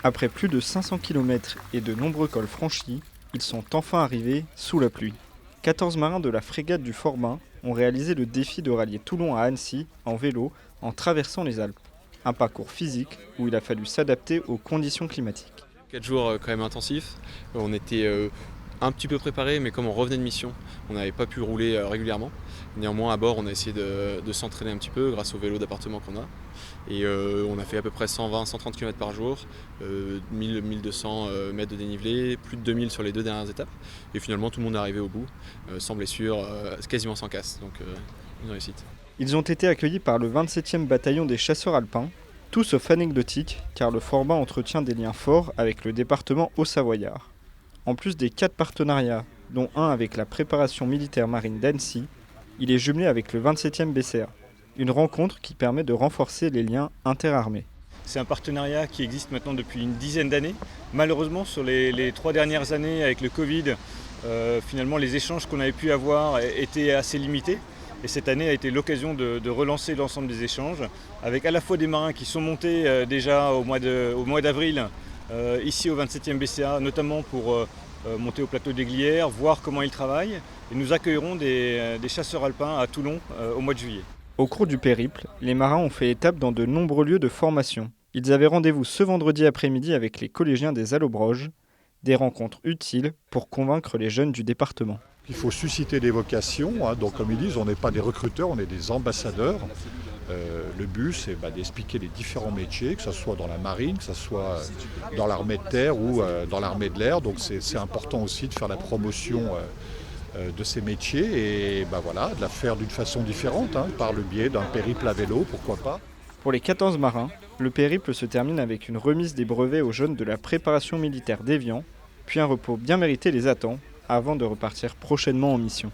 Après plus de 500 km et de nombreux cols franchis, ils sont enfin arrivés sous la pluie. 14 marins de la frégate du Forbin ont réalisé le défi de rallier Toulon à Annecy en vélo en traversant les Alpes. Un parcours physique où il a fallu s'adapter aux conditions climatiques. 4 jours quand même intensifs. On était un petit peu préparés, mais comme on revenait de mission, on n'avait pas pu rouler régulièrement. Néanmoins, à bord, on a essayé de s'entraîner un petit peu grâce au vélo d'appartement qu'on a. Et on a fait à peu près 120-130 km par jour, 1000-1200 mètres de dénivelé, plus de 2000 sur les 2 dernières étapes. Et finalement, tout le monde est arrivé au bout, sans blessure, quasiment sans casse. Donc, une réussite. Ils ont été accueillis par le 27e bataillon des chasseurs alpins, tout sauf anecdotique car le Forbin entretient des liens forts avec le département haut-savoyard. En plus des 4 partenariats, dont un avec la préparation militaire marine d'Annecy, il est jumelé avec le 27e BCA. Une rencontre qui permet de renforcer les liens interarmés. C'est un partenariat qui existe maintenant depuis une dizaine d'années. Malheureusement, sur les 3 dernières années avec le Covid, finalement les échanges qu'on avait pu avoir étaient assez limités. Et cette année a été l'occasion de relancer l'ensemble des échanges, avec à la fois des marins qui sont montés déjà au mois d'avril, ici au 27e BCA, notamment pour monter au plateau des Glières, voir comment ils travaillent. Et nous accueillerons des chasseurs alpins à Toulon au mois de juillet. Au cours du périple, les marins ont fait étape dans de nombreux lieux de formation. Ils avaient rendez-vous ce vendredi après-midi avec les collégiens des Allobroges, des rencontres utiles pour convaincre les jeunes du département. Il faut susciter des vocations, donc comme ils disent, on n'est pas des recruteurs, on est des ambassadeurs. Le but, c'est d'expliquer les différents métiers, que ce soit dans la marine, que ce soit dans l'armée de terre ou dans l'armée de l'air. Donc c'est important aussi de faire la promotion de ces métiers et de la faire d'une façon différente, par le biais d'un périple à vélo, pourquoi pas. Pour les 14 marins, le périple se termine avec une remise des brevets aux jeunes de la préparation militaire d'Évian, puis un repos bien mérité les attend avant de repartir prochainement en mission.